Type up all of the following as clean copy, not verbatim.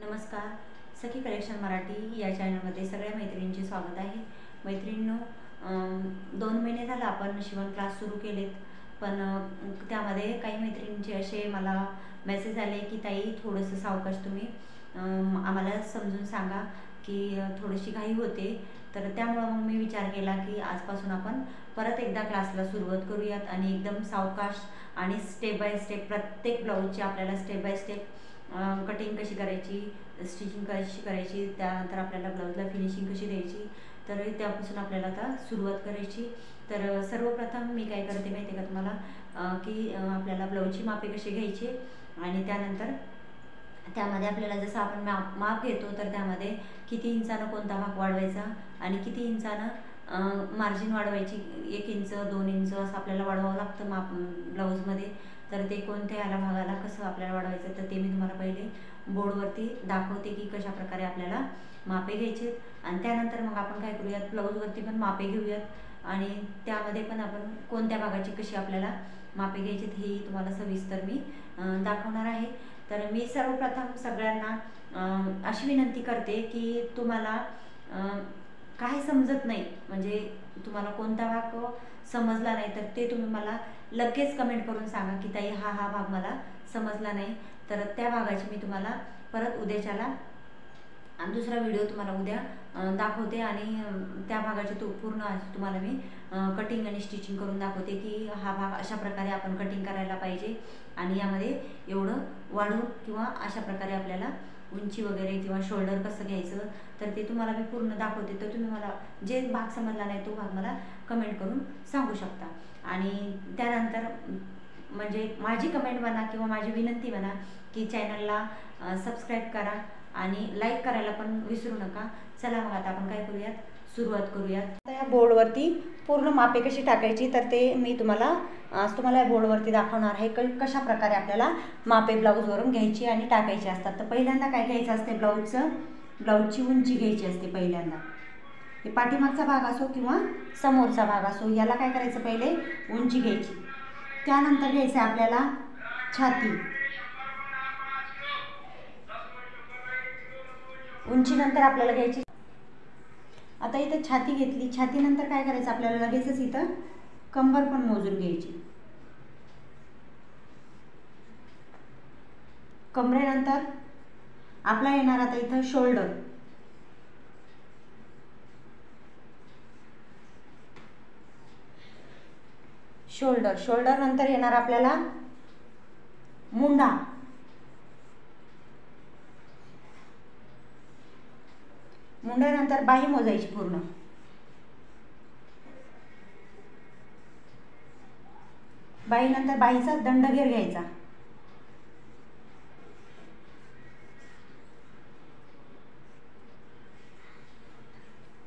नमस्कार. सखी कलेक्शन मराठी या चॅनलमध्ये सगळ्या मैत्रिणींचे स्वागत आहे. मैत्रिणींनो, 2 महिने झाले आपण शिवण क्लास सुरू केलेत, पण त्यामध्ये काही मैत्रिणींचे असे मला मेसेज आले की ताई थोडंसं सावकाश तुम्ही आम्हाला समजून सांगा की थोडीशी घाई होते. तर त्यामुळं मग मी विचार केला की आजपासून आपण परत एकदा क्लासला सुरुवात करूयात आणि एकदम सावकाश आणि स्टेप बाय स्टेप प्रत्येक ब्लाऊजची आपल्याला स्टेप बाय स्टेप कटिंग कशी करायची, स्टिचिंग कशी करायची, त्यानंतर आपल्याला ब्लाऊजला फिनिशिंग कशी द्यायची, तर त्यापासून आपल्याला आता सुरुवात करायची. तर सर्वप्रथम मी काय करते माहिती आहे का तुम्हाला, की आपल्याला ब्लाऊजची मापे कशी घ्यायची आणि त्यानंतर त्यामध्ये आपल्याला जसं आपण माप घेतो तर त्यामध्ये किती इंचानं कोणता भाग वाढवायचा आणि किती इंचानं मार्जिन वाढवायची, 1 इंच 2 इंच असं आपल्याला वाढवावं लागतं माप ब्लाऊजमध्ये. तर ते कोणत्या याला भागाला कसं आपल्याला वाढवायचं तर ते मी तुम्हाला पहिले बोर्डवरती दाखवते की कशा प्रकारे आपल्याला मापे घ्यायचे. आणि त्यानंतर मग आपण काय करूयात, ब्लाऊजवरती पण मापे घेऊयात आणि त्यामध्ये पण आपण कोणत्या भागाची कशी आपल्याला मापे घ्यायची हे तुम्हाला सविस्तर मी दाखवणार आहे. तर मी सर्वप्रथम सगळ्यांना अशी विनंती करते की तुम्हाला काही समजत नाही, म्हणजे तुम्हाला कोणता भाग समजला नाही तर ते तुम्ही मला लगेच कमेंट करून सांगा की ताई हा भाग मला समजला नाही. तर त्या भागाची मी तुम्हाला परत उद्याच्याला दुसरा व्हिडिओ तुम्हाला उद्या दाखवते आणि त्या भागाची पूर्ण तुम्हाला मी कटिंग आणि स्टिचिंग करून दाखवते की हा भाग अशा प्रकारे आपण कटिंग करायला पाहिजे आणि यामध्ये एवढं वाढून किंवा अशा प्रकारे आपल्याला उंची वगैरे किंवा शोल्डर कसं घ्यायचं तर ते तुम्हाला मी पूर्ण दाखवते. तर तुम्ही मला जे भाग समजला नाही तो भाग मला कमेंट करून सांगू शकता. आणि त्यानंतर म्हणजे माझी कमेंट म्हणा किंवा माझी विनंती म्हणा की चॅनलला सबस्क्राईब करा आणि लाईक करायला पण विसरू नका. चला मग आता आपण काय करूयात, सुरुवात करूयात. आता या बोर्डवरती पूर्ण मापे कशी टाकायची तर ते मी तुम्हाला या बोर्डवरती दाखवणार आहे कशा प्रकारे आपल्याला मापे ब्लाऊजवरून घ्यायची आणि टाकायची असतात. तर पहिल्यांदा काय घ्यायचं असते, ब्लाऊजची उंची घ्यायची असते. पहिल्यांदा हे पाठीमागचा भाग असो किंवा समोरचा भाग असो, याला काय करायचं, पहिले उंची घ्यायची. त्यानंतर घ्यायचं आपल्याला छाती. उंचीनंतर आपल्याला घ्यायची, आता इथं छाती घेतली. छातीनंतर काय करायचं आपल्याला लगेचच इथं कंबर पण मोजून घ्यायची. कमरेनंतर आपला येणार आता इथं शोल्डर. शोल्डर नंतर येणार आपल्याला मुंडा. मुंड्यानंतर बाही मोजायची पूर्ण. बाहीनंतर बाहीचा दंडघेर घ्यायचा.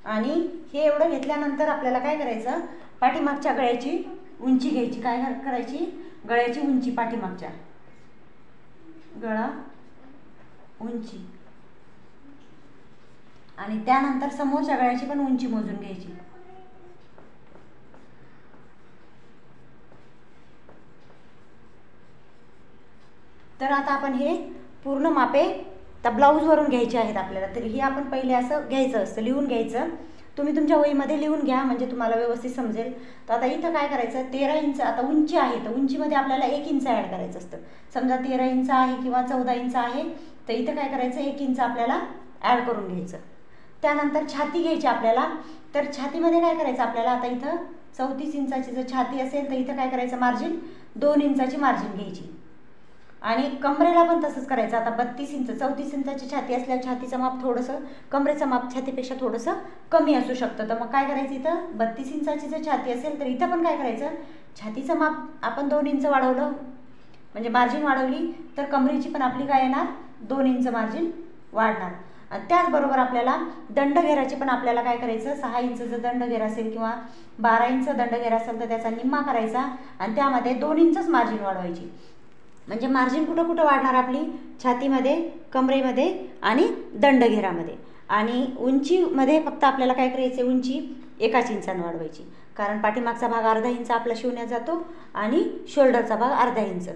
आणि हे एवढं घेतल्यानंतर आपल्याला काय करायचं, पाठीमागच्या गळ्याची उंची घ्यायची. काय करायची, गळ्याची उंची, पाठीमागच्या गळा उंची आणि त्यानंतर समोरच्या गळ्याची पण उंची मोजून घ्यायची. तर आता आपण हे पूर्ण मापे त्या ब्लाऊजवरून घ्यायचे आहेत आपल्याला. तर हे आपण पहिले असं घ्यायचं असतं, लिहून घ्यायचं. तुम्ही तुमच्या वहीमध्ये लिहून घ्या म्हणजे तुम्हाला व्यवस्थित समजेल. तर आता इथं काय करायचं, 13 इंच आता उंची आहे, तर उंचीमध्ये आपल्याला 1 इंच ॲड करायचं असतं. समजा 13 इंच आहे किंवा 14 इंच आहे तर इथं काय करायचं, 1 इंच आपल्याला ॲड करून घ्यायचं. त्यानंतर छाती घ्यायची आपल्याला. तर छातीमध्ये काय करायचं आपल्याला, आता इथं 34 इंचाची जर छाती असेल तर इथं काय करायचं, मार्जिन 2 इंचाची मार्जिन घ्यायची. आणि कमरेला पण तसंच करायचं. आता 32 इंच 34 इंचाची छाती असल्यावर छातीचं माप थोडंसं, कमरेचं माप छातीपेक्षा थोडंसं कमी असू शकतं. तर मग काय करायचं, इथं 32 इंचाची जर छाती असेल तर इथं पण काय करायचं, छातीचं माप आपण 2 इंच वाढवलं म्हणजे मार्जिन वाढवली तर कमरेची पण आपली काय येणार, 2 इंच मार्जिन वाढणार. त्याचबरोबर आपल्याला दंडघेराची पण आपल्याला काय करायचं, 6 इंच जर दंडघेर असेल किंवा 12 इंच दंडघेर असेल तर त्याचा निम्मा करायचा आणि त्यामध्ये 2 इंचच मार्जिन वाढवायची. म्हणजे मार्जिन कुठं कुठं वाढणार आपली, छातीमध्ये, कमरेमध्ये आणि दंडघेरामध्ये. आणि उंचीमध्ये फक्त आपल्याला काय करायचं, उंची 1 इंचानं वाढवायची. कारण पाठीमागचा भाग अर्धा इंच आपला शिवण्यात जातो आणि शोल्डरचा भाग अर्धा इंच.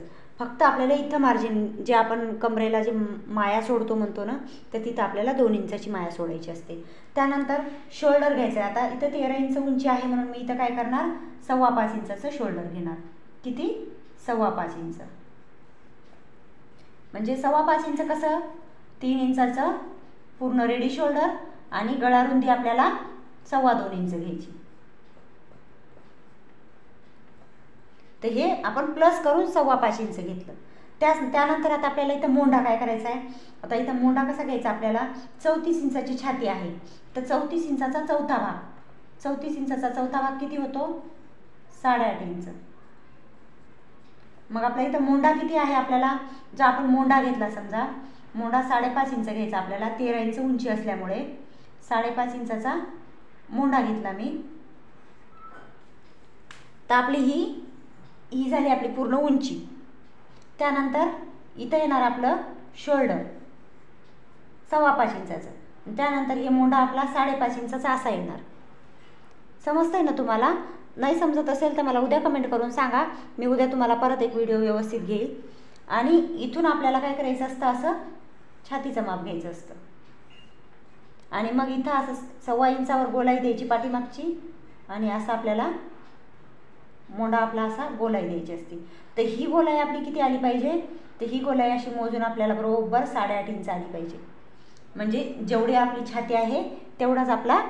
फक्त आपल्याला इथं मार्जिन जे आपण कमरेला जे माया सोडतो म्हणतो ना, तर तिथं आपल्याला 2 इंचाची माया सोडायची असते. त्यानंतर शोल्डर घ्यायचं आहे. आता इथं 13 इंच उंची आहे म्हणून मी इथं काय करणार, 5.25 इंचाचं शोल्डर घेणार. किती? 5.25 इंच. म्हणजे 5.25 इंच कसं, 3 इंचाचं पूर्ण रेडी शोल्डर आणि गळा रुंदी आपल्याला 2.25 इंच घ्यायची. तर हे आपण प्लस करून 5.25 इंच घेतलं. त्यानंतर आता आपल्याला इथं मोंढा काय करायचा आहे. आता इथं मोंढा कसा घ्यायचा आपल्याला, 34 इंचाची छाती आहे तर 34 इंचाचा चौथा भाग, 34 इंचाचा चौथा भाग किती होतो, 8.5 इंच. मग आपल्या इथं मोंढा किती आहे आपल्याला, जर आपण मोंढा घेतला समजा, मोंढा 5.5 इंच घ्यायचा आपल्याला, 13 इंच उंची असल्यामुळे 5.5 इंचाचा मोंढा घेतला मी. तर आपली ही झाली आपली पूर्ण उंची. त्यानंतर इथं येणार आपलं शोल्डर 5.25 इंचाचं. त्यानंतर हे मोंढा आपला 5.5 इंचाचा असा येणार. समजतंय ना तुम्हाला? नाही समजत असेल तर मला उद्या कमेंट करून सांगा, मी उद्या तुम्हाला परत एक व्हिडिओ व्यवस्थित घेईल. आणि इथून आपल्याला काय करायचं असतं, असं छातीचं माप घ्यायचं असतं आणि मग इथं असं 1.25 इंचावर गोलाई द्यायची पाठीमागची आणि असं आपल्याला मोंढा आपला असा गोलाई द्यायची असते. तर ही गोलाई आपली किती आली पाहिजे, तर ही गोलाई अशी मोजून आपल्याला बरोबर 8.5 इंच आली पाहिजे. म्हणजे जेवढी आपली छाती आहे तेवढाच आपला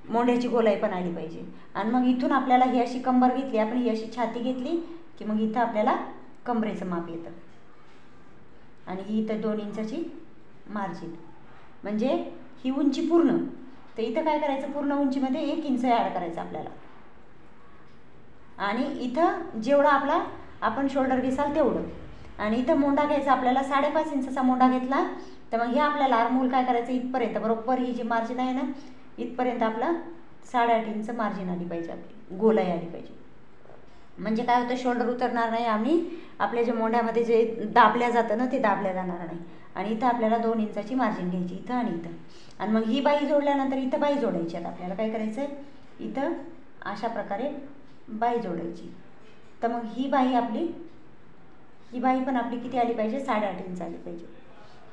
मोंढ्याची गोलाई पण आली पाहिजे. आणि मग इथून आपल्याला ही अशी कंबर घेतली आपण, ही अशी छाती घेतली की मग इथं आपल्याला कमरेचं माप येतं आणि ही इथं 2 इंचाची मार्जिन. म्हणजे ही उंची पूर्ण. तर इथं काय करायचं, पूर्ण उंचीमध्ये 1 इंच ॲड करायचं आपल्याला आणि इथं जेवढा आपला आपण शोल्डर घेसाल तेवढं. आणि इथं मोंढा घ्यायचा आपल्याला 5.5 इंचाचा मोंढा घेतला तर मग हे आपल्याला आर्महोल काय करायचं, इथपर्यंत बरोबर ही जी मार्जिन आहे ना, इथपर्यंत आपला 8.5 इंच मार्जिन आली पाहिजे, आपली गोलाई आली पाहिजे. म्हणजे काय होतं, शोल्डर उतरणार नाही आणि आपल्या जे मोंढ्यामध्ये जे दाबल्या जातं ना, ते दाबल्या जाणार नाही. आणि इथं आपल्याला 2 इंचाची मार्जिन घ्यायची, इथं आणि इथं. आणि मग ही बाही जोडल्यानंतर इथं बाही जोडायची. आता आपल्याला काय करायचं आहे, इथं अशा प्रकारे बाही जोडायची. तर मग ही बाही पण आपली किती आली पाहिजे, 8.5 इंच आली पाहिजे.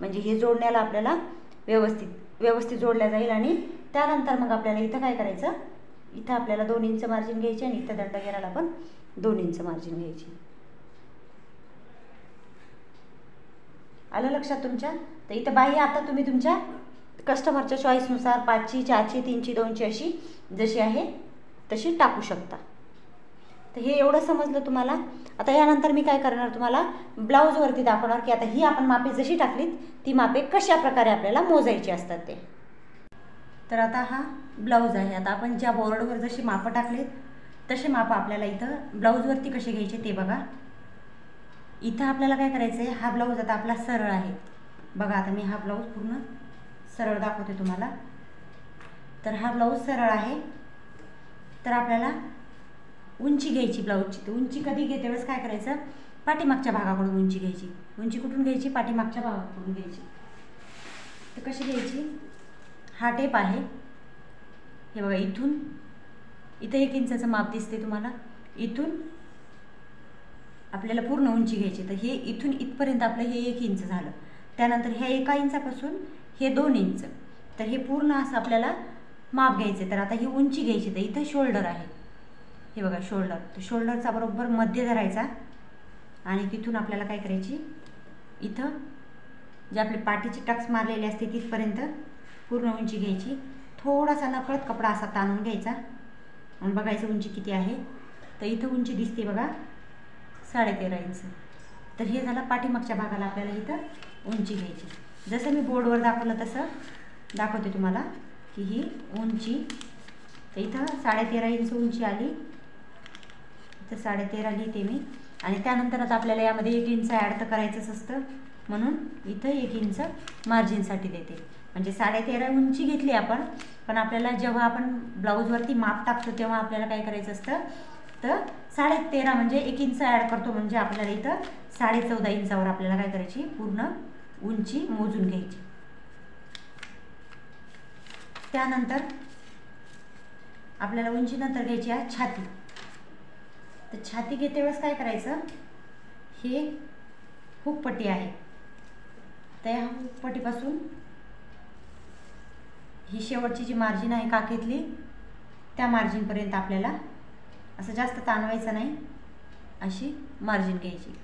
म्हणजे हे जोडण्याला आपल्याला व्यवस्थित जोडल्या जाईल. आणि त्यानंतर मग आपल्याला इथं काय करायचं, इथं आपल्याला 2 इंच मार्जिन घ्यायची आणि इथं दंडगेराला पण 2 इंच मार्जिन घ्यायची. आलं लक्षात तुमच्या? तर इथं बाही आता तुम्ही तुमच्या कस्टमरच्या चॉईसनुसार 5ची, 4ची, 3ची, 2ची अशी जशी आहे तशी टाकू शकता. तर हे एवढं समजलं तुम्हाला. आता यानंतर मी काय करणार, तुम्हाला ब्लाऊजवरती दाखवणार की आता ही आपण मापे जशी टाकलीत ती मापे कशा प्रकारे आपल्याला मोजायची असतात ते. तर आता हा ब्लाऊज आहे. आता आपण ज्या बोर्डवर जशी मापं टाकलीत तसे मापं आपल्याला इथं ब्लाऊजवरती कसे घ्यायचे ते बघा. इथं आपल्याला काय करायचं आहे, हा ब्लाऊज आता आपला सरळ आहे बघा. आता मी हा ब्लाऊज पूर्ण सरळ दाखवते तुम्हाला. तर हा ब्लाऊज सरळ आहे. तर आपल्याला उंची घ्यायची ब्लाऊजची. तर उंची कधी घेते वेळेस काय करायचं, पाठीमागच्या भागाकडून उंची घ्यायची. उंची कुठून घ्यायची, पाठीमागच्या भागाकडून घ्यायची. तर कशी घ्यायची, हा टेप आहे हे बघा, इथं 1 इंचाचं माप दिसते तुम्हाला. इथून आपल्याला पूर्ण उंची घ्यायची. तर हे इथून इथपर्यंत आपलं हे 1 इंच झालं. त्यानंतर ह्या 1 इंचापासून हे 2 इंच. तर हे पूर्ण असं आपल्याला माप घ्यायचं. तर आता ही उंची घ्यायची. तर इथं शोल्डर आहे हे बघा, शोल्डर. तर शोल्डरचा बरोबर मध्य धरायचा आणि तिथून आपल्याला काय करायची, इथं जे आपले पाठीची टक्स मारलेली असते तिथपर्यंत पूर्ण उंची घ्यायची. थोडासा नकळत कपडा असा ताणून घ्यायचा आणि बघायचं उंची किती आहे. तर इथं उंची दिसते बघा 13.5 इंच. तर हे झालं पाठीमागच्या भागाला आपल्याला इथं उंची घ्यायची. जसं मी बोर्डवर दाखवलं तसं दाखवते तुम्हाला की ही उंची. तर इथं 13.5 इंच उंची आली. तर 13.5 लिहिते मी. आणि त्यानंतर आता आपल्याला यामध्ये 1 इंच ॲड तर करायचंच असतं म्हणून इथं 1 इंच मार्जिनसाठी देते. म्हणजे 13.5 उंची घेतली आपण, पण आपल्याला जेव्हा आपण ब्लाऊजवरती माप टाकतो तेव्हा आपल्याला काय करायचं असतं, तर 13.5 म्हणजे 1 इंच ॲड करतो. म्हणजे आपल्याला इथं 14.5 इंचावर आपल्याला काय करायची, पूर्ण उंची मोजून घ्यायची. त्यानंतर आपल्याला उंचीनंतर घ्यायची आहे छाती. तर छाती घेते वेळेस काय करायचं, हे हुक पट्टी आहे. तर या हुक पट्टीपासून ही शेवटची जी मार्जिन आहे काखेतली त्या मार्जिनपर्यंत आपल्याला असं जास्त ताणवायचं नाही, अशी मार्जिन घ्यायची.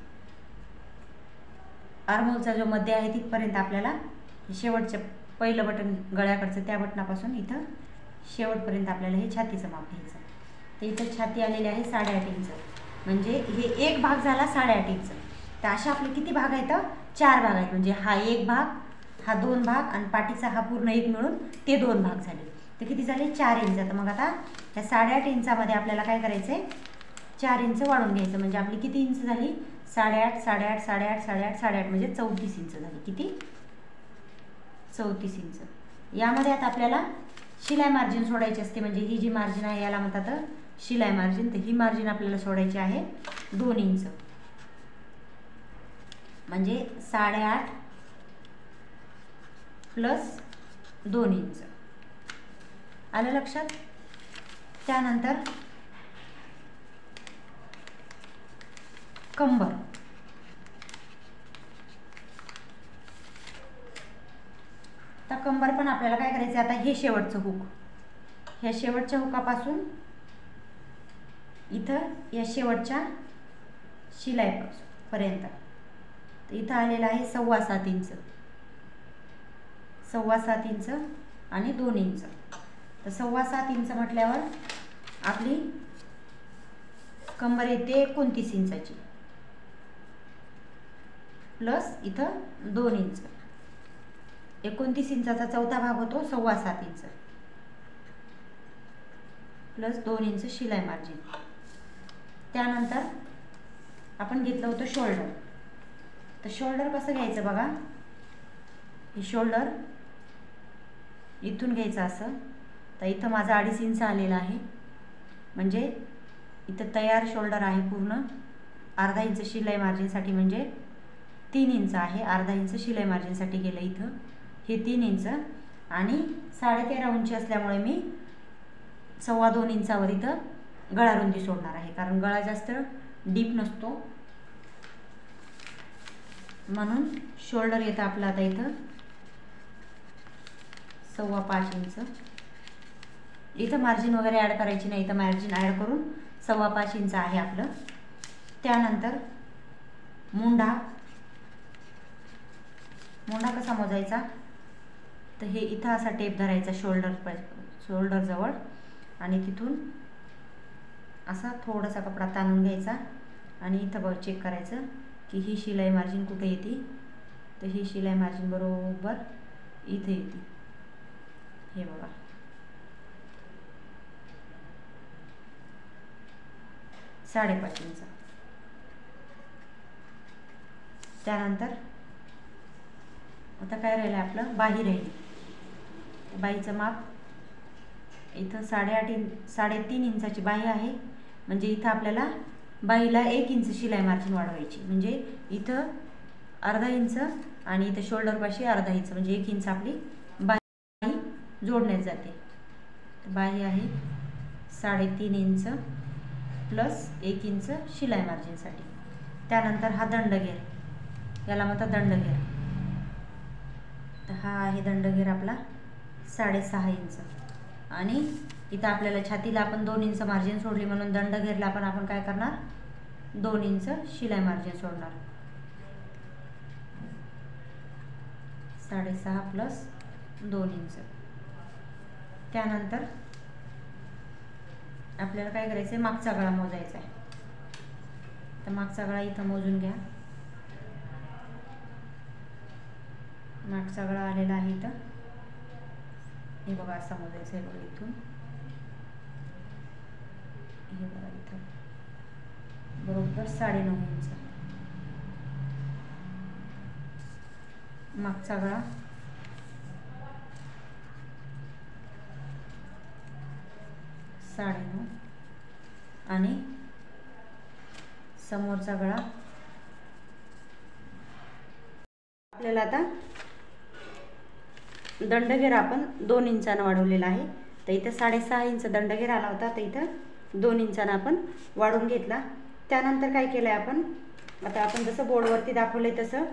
आर्महोलचा जो मध्य आहे तिथपर्यंत आपल्याला शेवटचं पहिलं बटन गळ्याकडचं त्या बटनापासून इथं शेवटपर्यंत आपल्याला हे छातीचं माप घ्यायचं. तर इथं छाती आलेली आहे 8.5 इंच, म्हणजे हे एक भाग झाला 8.5 इंच. तर अशा आपले किती भाग आहेत? 4 भाग आहेत. म्हणजे हा एक भाग, हा 2 भाग आणि पाठीचा हा पूर्ण एक मिळून ते 2 भाग झाले. तर किती झाले? 4 इंच. तर मग आता ह्या 8.5 इंचामध्ये आपल्याला काय करायचं आहे? 4 इंच वाढून घ्यायचं. म्हणजे आपली किती इंच झाली? 8.5, 8.5, 8.5, 8.5, 8.5 म्हणजे 34 इंच झाली. किती? 34 इंच. यामध्ये आता आपल्याला शिलाई मार्जिन सोडायची असते. म्हणजे ही जी मार्जिन आहे याला म्हणतात शिलाई मार्जिन. तर ही मार्जिन आपल्याला सोडायची आहे 2 इंच. म्हणजे 8.5 प्लस 2 इंच. आलं लक्षात? त्यानंतर कंबर. तर कंबर पण आपल्याला काय करायचं? आता हे शेवटचं हुक, ह्या शेवटच्या हुकापासून इथं या शेवटच्या शिलाईपर्यंत तर इथं आलेलं आहे 7.25 इंच, 7.25 इंच आणि 2 इंच. तर 7.25 इंच म्हटल्यावर आपली कंबर येते 29 इंचाची प्लस इथं 2 इंच. 29 इंचाचा चौथा भाग होतो 7.25 इंच प्लस 2 इंच शिलाई मार्जिन. त्यानंतर आपण घेतलं होतं शोल्डर. तर शोल्डर कसं घ्यायचं बघा? हे शोल्डर इथून घ्यायचं असं. तर इथं माझा 2.5 इंच आलेला आहे. म्हणजे इथं तयार शोल्डर आहे पूर्ण. अर्धा इंच शिलाई मार्जिनसाठी म्हणजे 3 इंच आहे. अर्धा इंच शिलाई मार्जिनसाठी गेलं इथं. हे 3 इंच आणि 13.5 उंची असल्यामुळे मी 2.25 इंचावर इथं गळा रुंदी सोडणार आहे. कारण गळा जास्त डीप नसतो म्हणून शोल्डर येतं आपलं आता इथं 5.25 इंच. इथं मार्जिन वगैरे ॲड करायची नाही. इथं मार्जिन ॲड करून 5.25 इंच आहे आपलं. त्यानंतर मुंढा. मुंढा कसा मोजायचा? तर हे इथं असा टेप धरायचा शोल्डर जवळ आणि तिथून असा थोडासा कपडा ताणून घ्यायचा आणि इथं बघ चेक करायचं की ही शिलाई मार्जिन कुठे येते. तर ही शिलाई मार्जिन बरोबर इथे येते. हे बघा, साडेपाच इंच. त्यानंतर आता काय राहिलं आपलं? बाही राहिली. बाहीचं माप इथं 3.5 इंचाची बाही आहे. म्हणजे इथं आपल्याला बाहीला 1 इंच शिलाई मार्जिन वाढवायची. म्हणजे इथं अर्धा इंच आणि इथं शोल्डरपाशी अर्धा इंच म्हणजे 1 इंच आपली बाही जोडण्यात जाते. बाही आहे 3.5 इंच प्लस 1 इंच शिलाई मार्जिनसाठी. त्यानंतर हा दंडघेर, याला म्हणतात दंडघेर. तर हा आहे दंडघेर आपला 6.5 इंच. आणि इथं आपल्याला छातीला आपण 2 इंच मार्जिन सोडली म्हणून दंडघेरला पण आपण काय करणार? 2 इंच शिलाई मार्जिन सोडणार. 6.5 प्लस 2 इंच. त्यानंतर आपल्याला काय करायचं आहे? मागचा गळा मोजायचा आहे. तर मागचा गळा इथं मोजून घ्या. मागचा गळा आलेला आहे इथं. हे बघा असा मोजायचं आहे बघा इथून. हे बघा इथं बरोबर 9.5 इंच मागचा गळा. साडेनऊ आणि समोरचा गळा आपल्याला आता दंडघेर आपण 2 इंचानं वाढवलेला आहे. तर इथं 6.5 इंच दंडघेर आला होता. तर इथं 2 इंचानं आपण वाढवून घेतला. त्यानंतर काय केलं आहे आपण? आता आपण जसं बोर्डवरती दाखवले तसं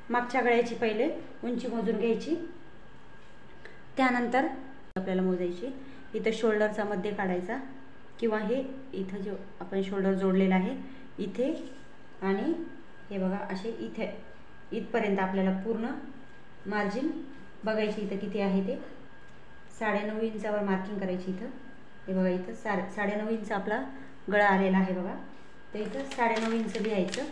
मागच्या गळ्याची पहिले उंची मोजून घ्यायची, त्यानंतर आपल्याला मोजायची इथं शोल्डरचा मध्य काढायचा किंवा हे इथं जो आपण शोल्डर जोडलेला आहे इथे आणि हे बघा असे इथे इथपर्यंत आपल्याला पूर्ण मार्जिन बघायची इथं किती आहे ते 9.5 इंचावर मार्किंग करायची इथं. हे बघा इथं 9.5 इंच आपला गळा आलेला आहे बघा, तर इथं 9.5 इंच लिहायचं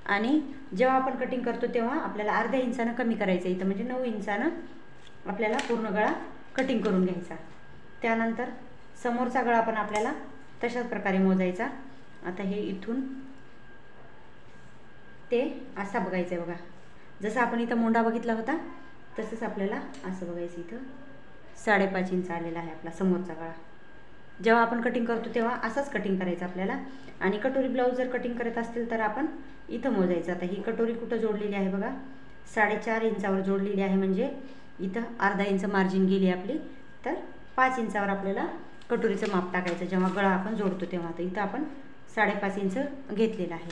आणि जेव्हा आपण कटिंग करतो तेव्हा आपल्याला अर्ध्या इंचानं कमी करायचं इथं, म्हणजे 9 इंचानं आपल्याला पूर्ण गळा कटिंग करून घ्यायचा. त्यानंतर समोरचा गळा पण आपल्याला तशाच प्रकारे मोजायचा. आता हे इथून ते असा बघायचं आहे बघा, जसं आपण इथं मोंडा बघितला होता तसंच आपल्याला असं बघायचं. इथं 5.5 इंच आलेला आहे आपला समोरचा गळा. जेव्हा आपण कटिंग करतो तेव्हा असाच कटिंग करायचं आपल्याला. आणि कटोरी ब्लाऊज जर कटिंग करत असतील तर आपण इथं मोजायचं. आता ही कटोरी कुठं जोडलेली आहे बघा, 4.5 इंचावर जोडलेली आहे, म्हणजे इथं अर्धा इंच मार्जिन गेली आपली, तर 5 इंचावर आपल्याला कटोरीचं माप टाकायचं जेव्हा गळा आपण जोडतो तेव्हा. तर इथं आपण 5.5 इंच घेतलेलं आहे.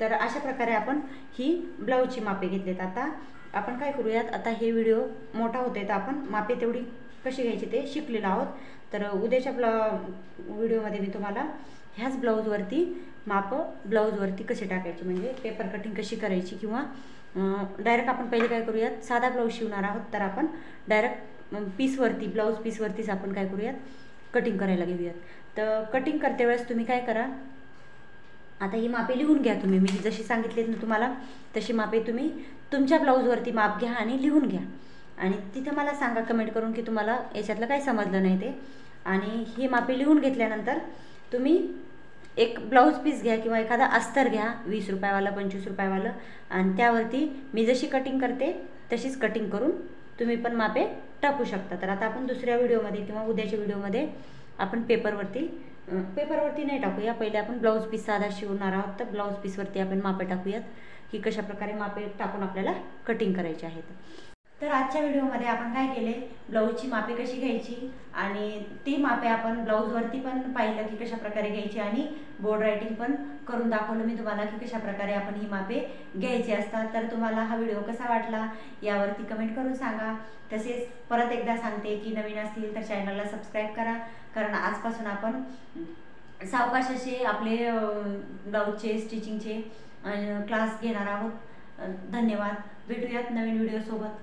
तर अशा प्रकारे आपण ही ब्लाऊजची मापे घेतलेत. आता आपण काय करूयात, आता हे व्हिडिओ मोठा होते तर आपण मापे तेवढी कशी घ्यायची ते शिकलेलो आहोत. तर उद्याच्या व्हिडिओमध्ये मी तुम्हाला ह्याच ब्लाऊजवरती ब्लाऊजवरती कसे टाकायचे, म्हणजे पेपर कटिंग कशी करायची, किंवा डायरेक्ट आपण पहिले काय करूयात, साधा ब्लाऊज शिवणार आहोत तर आपण डायरेक्ट पीसवरती ब्लाऊज पीसवरतीच आपण काय करूयात कटिंग करायला घेऊयात. तर कटिंग करते वेळेस तुम्ही काय करा, आता ही मापे लिहून घ्या तुम्ही. मी जशी सांगितलीत ना तुम्हाला तशी मापे तुम्ही तुमच्या ब्लाऊजवरती माप घ्या आणि लिहून घ्या आणि तिथं मला सांगा कमेंट करून की तुम्हाला याच्यातलं काय समजलं नाही ते. आणि ही मापे लिहून घेतल्यानंतर तुम्ही एक ब्लाऊज पीस घ्या किंवा एखादा अस्तर घ्या, 20 रुपयावालं 25 रुपयावालं, आणि त्यावरती मी जशी कटिंग करते तशीच कटिंग करून तुम्ही पण मापे टाकू शकता. तर आता आपण दुसऱ्या व्हिडिओमध्ये किंवा उद्याच्या व्हिडिओमध्ये आपण पेपरवरती नाही टाकूया, पहिले आपण ब्लाऊज पीस साधा शिवणार आहोत. तर ब्लाऊज पीसवरती आपण मापे टाकूयात की कशा प्रकारे मापे टाकून आपल्याला कटिंग करायची आहेत. तर आजच्या व्हिडिओमध्ये आपण काय केले, ब्लाऊजची मापे कशी घ्यायची आणि ती मापे आपण ब्लाऊजवरती पण पाहिलं की कशा प्रकारे घ्यायची आणि बोर्ड रायटिंग पण करून दाखवलं मी तुम्हाला की कशा प्रकारे आपण ही मापे घ्यायची असतात. तर तुम्हाला हा व्हिडिओ कसा वाटला यावरती कमेंट करून सांगा. तसेच परत एकदा सांगते की नवीन असतील तर चॅनलला सबस्क्राईब करा, कारण आजपासून आपण सावकाश असे आपले ब्लाऊजचे स्टिचिंगचे क्लास घेणार आहोत. धन्यवाद. भेटूयात नवीन व्हिडिओ सोबत.